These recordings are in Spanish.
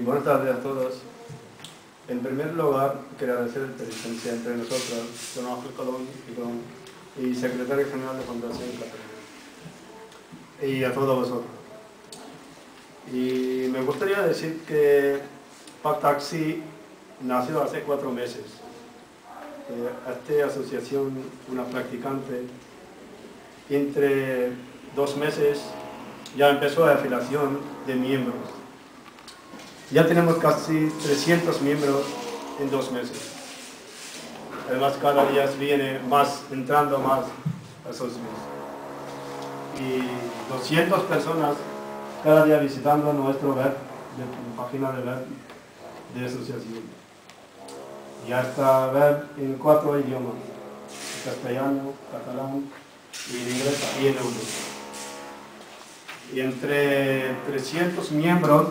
buenas tardes a todos. En primer lugar, quería agradecer la presencia entre nosotros, don Ángel Colón y secretario general de Fundación Cataluña, y a todos vosotros. Y me gustaría decir que PAC Taxi nació hace 4 meses. Esta asociación, una practicante, entre 2 meses ya empezó la afiliación de miembros. Ya tenemos casi 300 miembros en 2 meses. Además, cada día viene más, entrando más a socios. Y 200 personas cada día visitando nuestro web, la página de web de asociación. Ya está web en 4 idiomas: castellano, catalán y en inglés y en euro. Y entre 300 miembros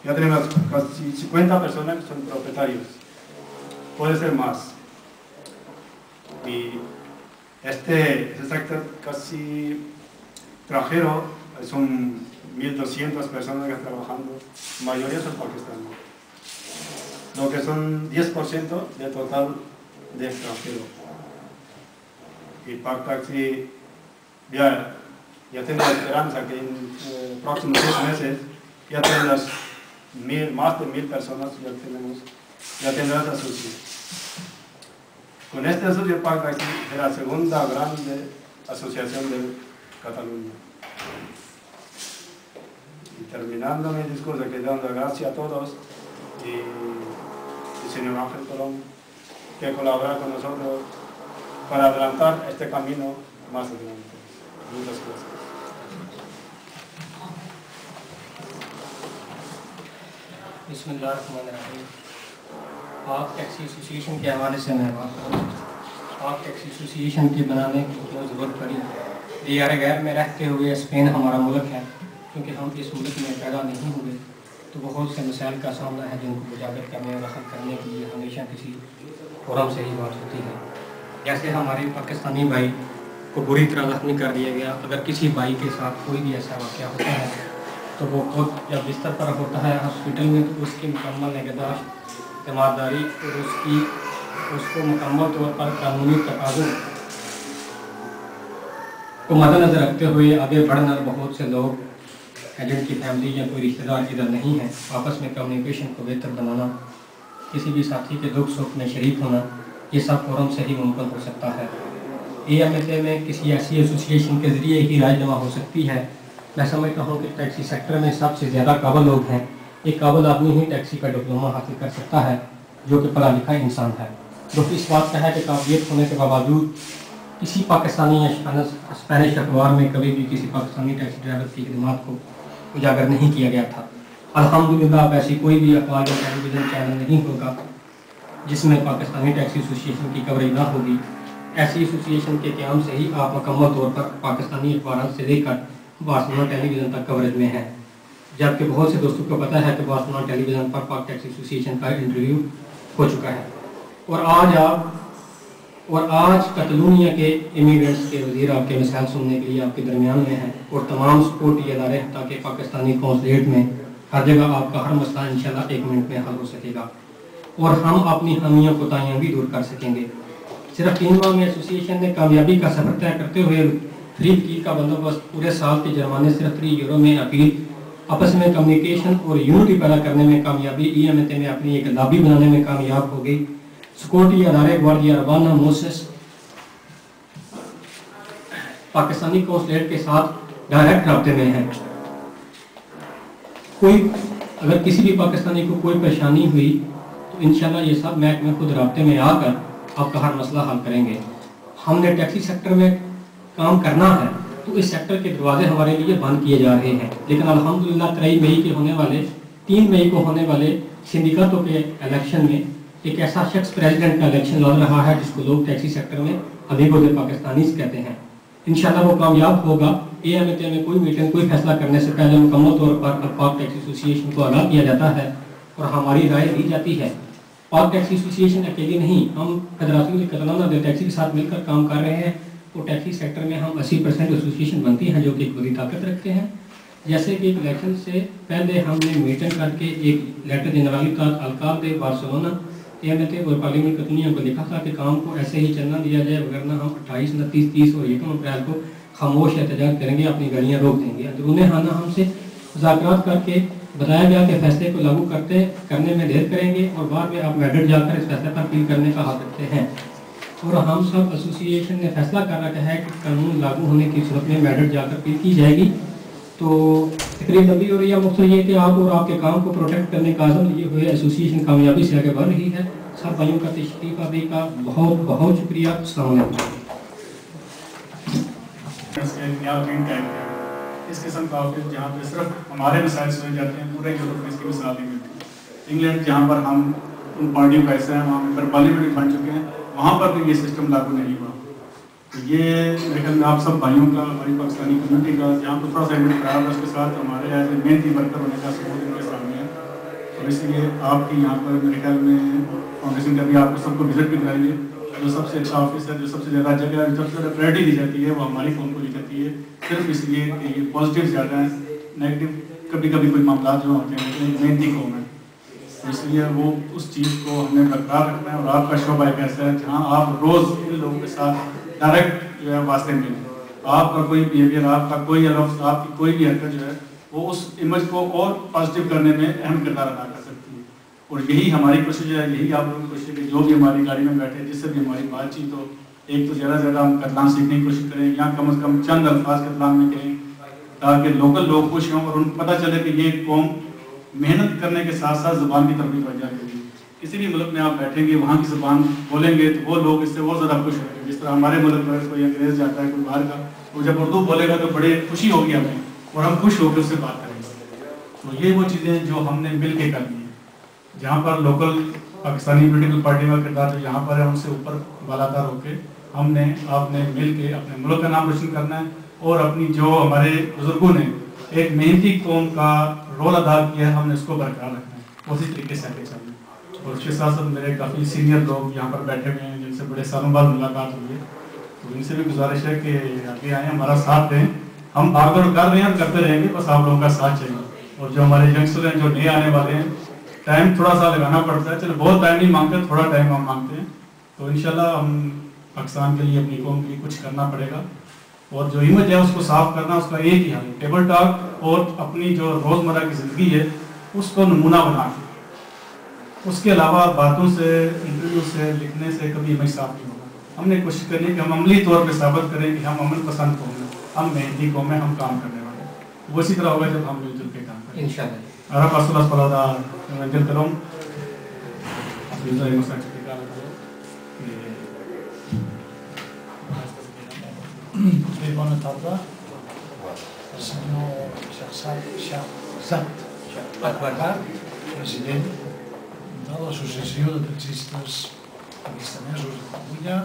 ya tenemos casi 50 personas que son propietarios. Puede ser más. Y este sector casi extranjero, son 1.200 personas que están trabajando, la mayoría son pakistaníes, lo que son 10% del total de extranjeros. Y PAC Taxi ya tengo esperanza que en los próximos 6 meses ya tenemos más de 1.000 personas, ya tenemos asocio. Con este asocio PAC Taxi es la segunda grande asociación de Cataluña. Y terminando mi discurso, que dando gracias a todos y señor Ángel Colón, que colabora con nosotros para adelantar este camino más adelante. Muchas gracias. बिस्मिल्लाहिर्रहमानिर्रहीम। पाक taxi association के हवाले से मैं बात करूँ। पाक taxi association के बनाने की क्यों ज़रूरत पड़ी? दियार गैर में रहते हुए स्पेन हमारा मुल्क है, क्योंकि हम इस मुल्क में पैदा नहीं हुए तो बहुत से मसाइल का सामना है जिनको उजागर करने और हल करने के लिए हमेशा किसी फोरम से ही बात होती है। जैसे हमारे पाकिस्तानी भाई को बुरी तरह ज़ख्मी कर दिया गया, अगर किसी भाई के साथ कोई भी ऐसा वाक़या होता है तो वो खुद जब बिस्तर पर होता है हॉस्पिटल में, तो उसकी मुकम्मल निगहदाश्त, ज़िम्मेदारी और उसको मुकम्मल तौर पर कानूनी तकाज़ों को मद्देनज़र रखते हुए आगे बढ़ना। बहुत से लोग एजेंट की फैमिली या कोई रिश्तेदार इधर नहीं है, आपस में कम्युनिकेशन को बेहतर बनाना, किसी भी साथी के दुख सुख में शरीक होना, ये सब फोरम से ही मुमकिन हो सकता है। AMSA में किसी ऐसी एसोसिएशन के ज़रिए ही राय जमा हो सकती है। मैं समझता हूँ कि टैक्सी सेक्टर में सबसे ज़्यादा काबिल लोग हैं। एक काबिल आदमी ही टैक्सी का डिप्लोमा हासिल कर सकता है, जो कि पढ़ा लिखा इंसान है, जो कि इस बात का है कि काबिलियत होने के बावजूद किसी पाकिस्तानी या स्पेनिश अखबार में कभी भी किसी पाकिस्तानी टैक्सी ड्राइवर की खिदमत को उजागर नहीं किया गया था। अल्हम्दुलिल्लाह अब ऐसी कोई भी अखबार या टेलीविज़न चैनल नहीं होगा जिसमें पाकिस्तानी टैक्सी एसोसिएशन की कवरेज ना होगी। ऐसी एसोसिएशन के क़याम से ही आप मुकम्मल तौर पर पाकिस्तानी अखबार से लेकर बार्सिलोना टेलीविज़न तक कवरेज में है, जबकि बहुत से दोस्तों को पता है कि बार्सिलोना टेलीविज़न पर पाक टैक्सी एसोसिएशन का इंटरव्यू हो चुका है। और आज कतलूनिया के इमिग्रेंट्स के वज़ीर आपके मिसाल सुनने के लिए आपके दरमियान में हैं, और तमाम सपोर्टी इदारे ताकि पाकिस्तानी कौंसलेट में हर जगह आपका हर मसला इंशाल्लाह 1 मिनट में हल हो सकेगा और हम अपनी खामियाँ कोताहियाँ भी दूर कर सकेंगे। सिर्फ 3 माह में एसोसिएशन ने कामयाबी का सफर तय करते हुए फ्री वकील का बंदोबस्त, पूरे साल के जुर्माने सिर्फ 3 यूरो में अपील, आपस में कम्युनिकेशन और यूनिटी पैदा करने में कामयाबी, EMSA में अपनी एक लॉबी बनाने में कामयाब हो गई। सिक्योरिटी अदारे ग्वार्डिया अरबाना मोसेस पाकिस्तानी कौंसलेट के साथ डायरेक्ट रब्ते में है। अगर किसी भी पाकिस्तानी को कोई परेशानी हुई तो इंशाल्लाह ये सब महकमे खुद रब्ते में आकर आपका हर मसला हल करेंगे। हमने टैक्सी सेक्टर में काम करना है तो इस सेक्टर के दरवाजे हमारे लिए बंद किए जा रहे हैं, लेकिन अल्हम्दुलिल्लाह 3 मई को होने वाले सिंडिकेटों के इलेक्शन में एक ऐसा शख्स प्रेसिडेंट का इलेक्शन लड़ रहा है जिसको लोग टैक्सी सेक्टर में हबीबुल पाकिस्तानीज़ कहते हैं। इंशाल्लाह वो कामयाब होगा। AMSA में कोई मीटिंग, कोई फैसला करने से पहले मुकम्मल तौर पर पाक टैक्सी एसोसिएशन को आगाह किया जाता है और हमारी राय ली जाती है। पाक टैक्सी एसोसिएशन अकेली नहीं, हम फेडरेशन कतलाना दे टैक्सी के साथ मिलकर काम कर रहे हैं। तो टैक्सी सेक्टर में हम 80% एसोसिएशन बनती हैं जो कि पूरी ताकत रखते हैं, जैसे कि इलेक्शन से पहले हमने मीटिंग करके एक लेटर जनरलिtat alcalde बार्सिलोना TNT और पार्लियामेंट कतनिया को लिखा था कि काम को ऐसे ही चलना दिया जाए, वगरना हम 28, 29, 30 और 1 अप्रैल को खामोश एहतजाज करेंगे, अपनी गाड़ियाँ रोक देंगे। अंदरूनी खाना हमसे मुज़ाकरात करके बताया गया कि फैसले को लागू करने में देर करेंगे और बाद में आप मैड्रिड जाकर इस फैसले पर अपील करने का हक रखते हैं। और हम सब एसोसिएशन ने फैसला कर रखा है कि कानून लागू होने की सूरत में मैड्रिड जाकर अपील की जाएगी। तो तकरीर लंबी हो रही है, मकसद ये कि आप और आपके काम को प्रोटेक्ट करने का आज़म लिए हुए एसोसिएशन कामयाबी से आगे बढ़ रही है। सब भाइयों का तशरीफ आदि का बहुत बहुत शुक्रिया। अस्सलाम वालेकुम। इस किस्म का ऑफिस जहाँ पे सिर्फ हमारे मसाइल सुने जाते हैं, पूरे यूरोप में इसकी मिसाल नहीं मिलती। इंग्लैंड जहाँ पर हम उन पार्टियों का हिस्सा हैं, वहाँ पर पार्लियामेंट भी बन चुके हैं, वहाँ पर भी ये सिस्टम लागू नहीं हुआ। तो ये मेरे ख्याल में आप सब भाइयों का, हमारी पाकिस्तानी कम्युनिटी का जहाँ पर थोड़ा सा एडमिट खराब है, उसके साथ हमारे एज ए मेहनती वर्कर होने का सबूत इनके सामने है। और इसलिए आपकी यहाँ पर मेरे ख्याल में फाउंडेशन का भी आपको सबको विजिट भी कराइए। जो सबसे अच्छा ऑफिस है, जो सबसे ज़्यादा जगह, जो सबसे ज़्यादा प्रायोरिटी दी जाती है, वो हमारी कौम को दी जाती है, सिर्फ इसलिए कि ये पॉजिटिव ज़्यादा है, नेगेटिव कभी कभी कोई मामला जो होते हैं, लेकिन मेहनती कौम है, तो इसलिए वो उस चीज़ को हमने बरकरार रखना है। और आपका शोबा एक ऐसा है जहाँ आप रोज़ इन लोगों के साथ डायरेक्ट जो है वास्ते में आपका कोई बिहेवियर, आपका कोई लफ्ज़, आपकी कोई भी हरकत जो है वो उस इमेज को और पॉजिटिव करने में अहम किरदार अदा कर सकती है। और यही हमारी कोशिश है, यही आप लोगों की कोशिश है कि जो भी हमारी गाड़ी में बैठे, जिससे भी हमारी बातचीत हो, एक तो ज़्यादा से ज़्यादा हम कतलाम सीखने की कोशिश करें, या कम से कम चंद अल्फाज कतलाम में कहें, ताकि लोकल लोग खुश हों और उनको पता चले कि ये कौम मेहनत करने के साथ साथ ज़ुबान की तरफ भी तवज्जो देगी। किसी भी मुल्क में आप बैठेंगे, वहाँ की ज़ुबान बोलेंगे तो वो लोग इससे और ज़्यादा खुश होंगे। जिस तरह हमारे मुल्क में कोई अंग्रेज़ जाता है, कोई बाहर का, वो जब उर्दू बोलेगा तो बड़े खुशी होगी हमें और हम खुश होकर उससे बात करेंगे। तो ये वो चीज़ें जो हमने मिल के करनी है, जहाँ पर लोकल पाकिस्तानी पोलिटिकल पार्टी का किरदार जो यहाँ पर है, उनसे ऊपर बालातर होकर आपने मिल के अपने मुल्क का नाम रोशन करना है और अपनी जो हमारे बुजुर्गों ने एक मेहनती कौम का रोल अदा किया है, हमने उसको बरकरार रखना है, उसी तरीके से आगे चलना है। और उसके साथ साथ मेरे काफ़ी सीनियर लोग यहाँ पर बैठे हुए हैं, जिनसे बड़े सालों बाद मुलाकात हुई है, तो इनसे भी गुजारिश है कि आगे आएँ, हमारा साथ दें। हम भागदौड़ कर रहे हैं और करते रहेंगे, बस आप लोगों का साथ चाहिए। और जो हमारे यंगस्टर हैं, जो नए आने वाले हैं, टाइम थोड़ा सा लगाना पड़ता है, चलो बहुत टाइम नहीं मांगते, थोड़ा टाइम हम मांगते हैं, तो इंशाल्लाह हम पाकिस्तान के लिए, अपनी कौम के लिए कुछ करना पड़ेगा। और जो इमेज है उसको साफ करना, उसका एक ही हल, टेबल टॉक और अपनी जो रोज़मर्रा की ज़िंदगी है उसको नमूना बना के, उसके अलावा बातों से, इंटरव्यू से, लिखने से कभी इमेज साफ नहीं होगा। हमने कोशिश करनी है कि हम अमली तौर पर साबित करें कि हम अमल पसंद कौम हैं, हम मेहनती कौम हैं, हम काम करने वाले हैं। वो इसी तरह होगा जब हम मिलजुल के काम करें इंशाअल्लाह। Bona tarda, el senyor Shahzad Akbar, president de l'Associació de Taxistes Pakistanesos de Catalunya,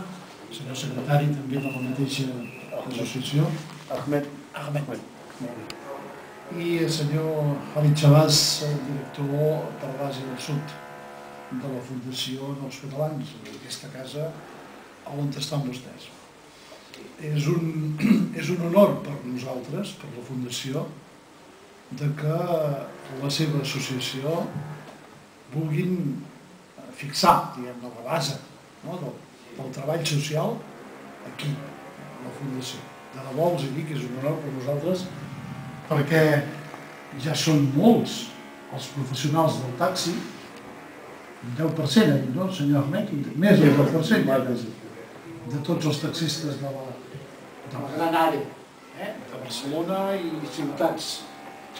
senyor secretari també de la mateixa associació, Ahmed, i el senyor Khalid Shabazz, el director per l'Àsia del Sud de la Fundació dels Catalans, aquesta casa on estan vostès. És un honor per nosaltres, per la Fundació, de que la seva associació vulguin fixar, diguem, la base del treball social aquí, a la Fundació. De debò els dic que és un honor per nosaltres, perquè ja són molts els professionals del taxi, un 10%, no, senyor Ahmed? Més del 10%, de tots els taxistes de la gran àrea, de Barcelona i ciutats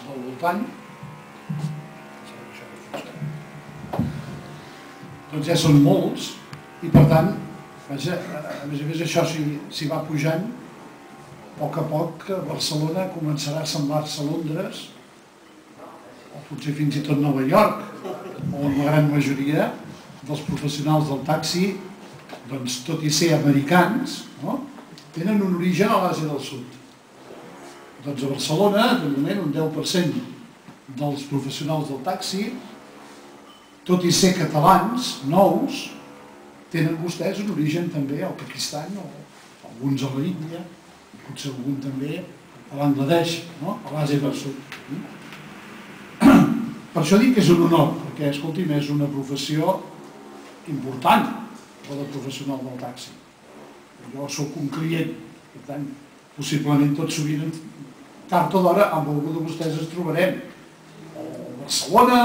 del voltant. Doncs ja són molts i per tant, a més a més això s'hi va pujant, a poc Barcelona començarà a semblar-se a Londres o potser fins i tot Nova York, on la gran majoria dels professionals del taxi, doncs tot i ser americans, tenen un origen a l'Àsia del Sud. Doncs a Barcelona, de moment, un 10% dels professionals del taxi, tot i ser catalans, nous, tenen vostès un origen també al Pakistan, o alguns a l'Índia, potser algun també a Bangladesh, no? A l'Àsia del Sud. Per això dic que és un honor, perquè, escolti'm, és una professió important, la de professional del taxi. Jo sóc un client, per tant, possiblement tot sovint, tard o d'hora, amb algú de vostès ens trobarem, o a Barcelona,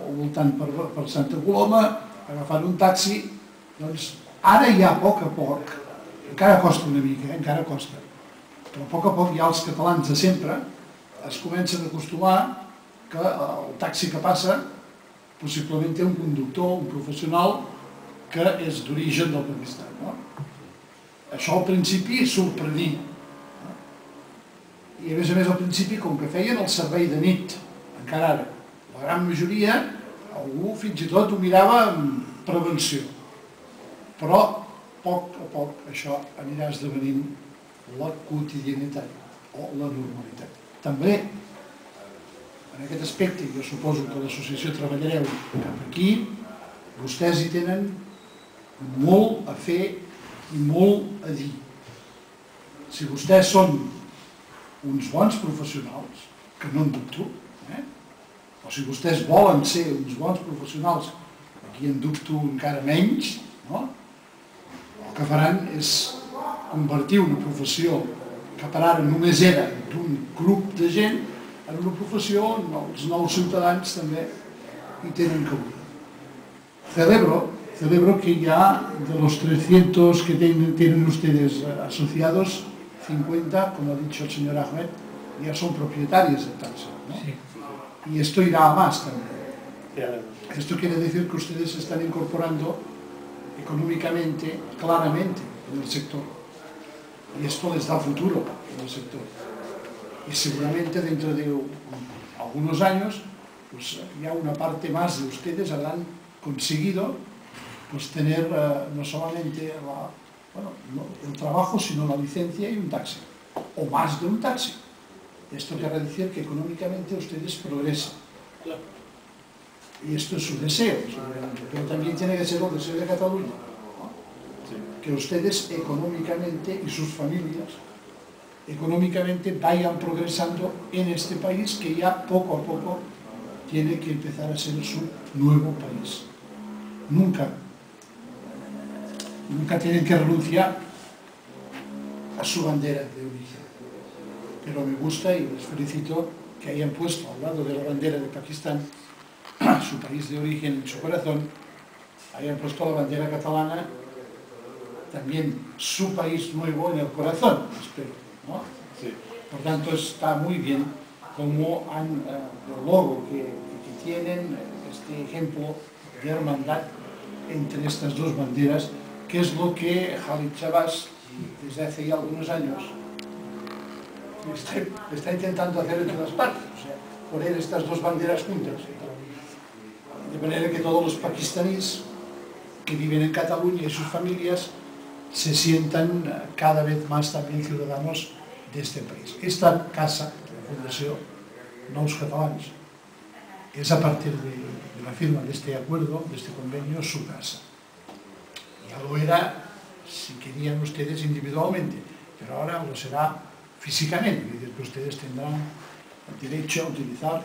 o voltant per Santa Coloma, agafant un taxi. Doncs ara ja a poc, encara costa una mica, encara costa, però a poc ja els catalans de sempre es comencen a acostumar que el taxi que passa possiblement té un conductor, un professional que és d'origen del Pakistan. No? Això al principi sorprenia. No? I a més al principi, com que feien el servei de nit, encara ara, la gran majoria, algú fins i tot ho mirava amb prevenció. Però a poc això anirà esdevenint la quotidianitat o la normalitat. També, en aquest aspecte, jo suposo que l'associació treballareu cap aquí, vostès hi tenen molt a fer i molt a dir. Si vostès són uns bons professionals, que no en dubto, o si vostès volen ser uns bons professionals, aquí en dubto encara menys, no? El que faran és convertir una professió que per ara només era d'un grup de gent en una professió on els nous ciutadans també hi tenen cabuda. Celebro que ya de los 300 que tienen ustedes asociados, 50, como ha dicho el señor Ahmed, ya son propietarios del taxi, ¿no? Sí. Y esto irá a más también. Esto quiere decir que ustedes se están incorporando económicamente, claramente, en el sector. Y esto les da futuro en el sector. Y seguramente dentro de algunos años, pues ya una parte más de ustedes habrán conseguido pues tener no solamente el trabajo, sino la licencia y un taxi, o más de un taxi. Esto quiere decir que económicamente ustedes progresan. Y esto es su deseo, pero también tiene que ser el deseo de Cataluña, ¿no? Que ustedes económicamente y sus familias económicamente vayan progresando en este país que ya poco a poco tiene que empezar a ser su nuevo país. Nunca tienen que renunciar a su bandera de origen. Pero me gusta y les felicito que hayan puesto al lado de la bandera de Pakistán, su país de origen, en su corazón, hayan puesto la bandera catalana, también su país nuevo en el corazón, espero, ¿no? Sí. Por tanto, está muy bien como el logo que tienen, este ejemplo de hermandad entre estas dos banderas, que es lo que Khalid Shabazz, desde hace ya algunos años, está intentando hacer en todas partes, o sea, poner estas dos banderas juntas. De manera que todos los pakistaníes que viven en Cataluña y sus familias se sientan cada vez más también ciudadanos de este país. Esta casa, la Fundació Nous Catalans, es a partir de la firma de este acuerdo, de este convenio, su casa. Ya lo era si querían ustedes individualmente, pero ahora lo será físicamente, es decir, que ustedes tendrán el derecho a utilizar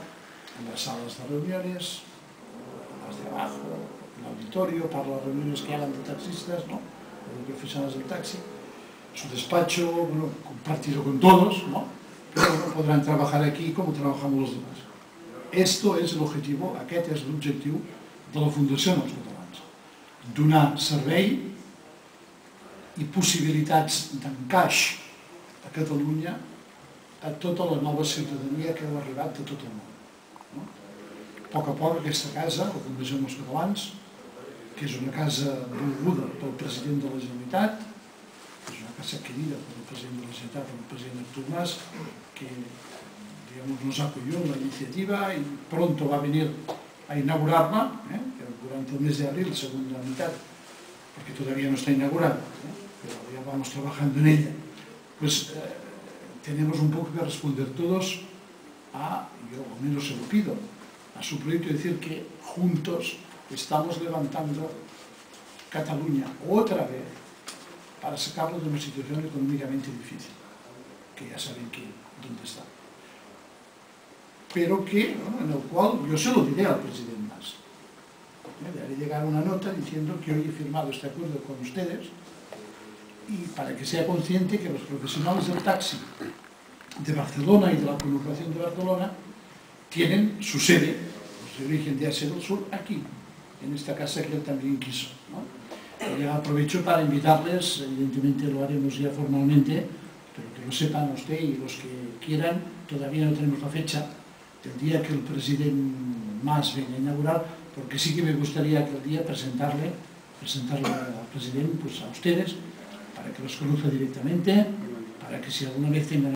en las salas de reuniones, las de abajo, el auditorio, para las reuniones que hagan de taxistas, ¿no? De profesionales del taxi, su despacho, bueno, compartido con todos, ¿no? Pero bueno, podrán trabajar aquí como trabajamos los demás. Esto és l'objectiu, aquest és l'objectiu de la Fundació Nous Catalans. Donar servei i possibilitats d'encaix a Catalunya a tota la nova ciutadania que heu arribat de tot el món. No? A poc aquesta casa, la Fundació Nous Catalans, que és una casa volguda pel president de la Generalitat, és una casa querida pel president de la Generalitat, el president Artur Mas, que nos apoyó en la iniciativa y pronto va a venir a inaugurarla, durante el mes de abril, segunda mitad, porque todavía no está inaugurada, pero ya vamos trabajando en ella. Pues tenemos un poco que responder todos yo al menos se lo pido, a su proyecto, decir que juntos estamos levantando Cataluña otra vez para sacarlo de una situación económicamente difícil, que ya saben que donde está. Pero que, bueno, en el cual yo se lo diré al presidente Mas. Le haré llegar una nota diciendo que hoy he firmado este acuerdo con ustedes y para que sea consciente que los profesionales del taxi de Barcelona y de la conurbación de Barcelona tienen su sede, su origen de Asia del Sur, aquí, en esta casa que él también quiso, ¿no? Y aprovecho para invitarles, evidentemente lo haremos ya formalmente, pero que lo sepan usted y los que quieran, todavía no tenemos la fecha del día que el presidente Mas venga a inaugurar, porque sí que me gustaría aquel día presentarle al presidente, pues a ustedes, para que los conozca directamente, para que si alguna vez tengan